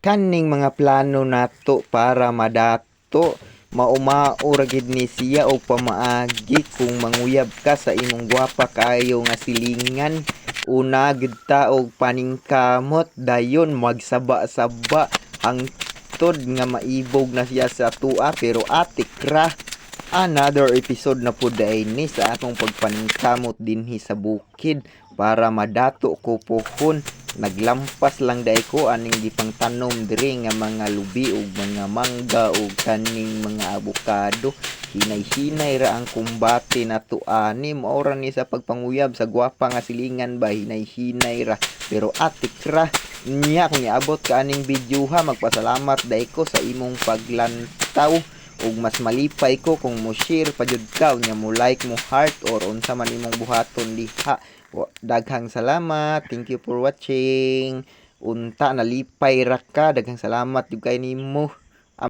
Kaning mga plano nato para madato maumao ra gid ni siya og pamaagi kung manguyab ka sa imong gwapa kaayo nga silingan. Una gid ta og paningkamot dayon magsaba-saba hangtod nga maibog na siya sa tua pero atik ra. Another episode na pud ni sa akong pagpaningkamot dinhi sa bukid para madato ko pohon. Naglampas lang dai ko aning gipangtanom diri nga mga lubi ug mga mangga ug kaning mga abukado. Hinay-hinay ra ang kumbate nato ani mao ra ni sa pagpanguyab sa gwapa nga silingan ba, hinay-hinay ra pero atik ra. Nya kung iabot ka aning video ha, magpasalamat dai ko sa imong paglantaw ug mas malipay ko kung mo share pa jud ka nya mo like mo heart or unsa man imong buhaton diha. Daghang salamat, thank you for watching. Unta nalipay ra ka, daghang salamat jud kay nimo.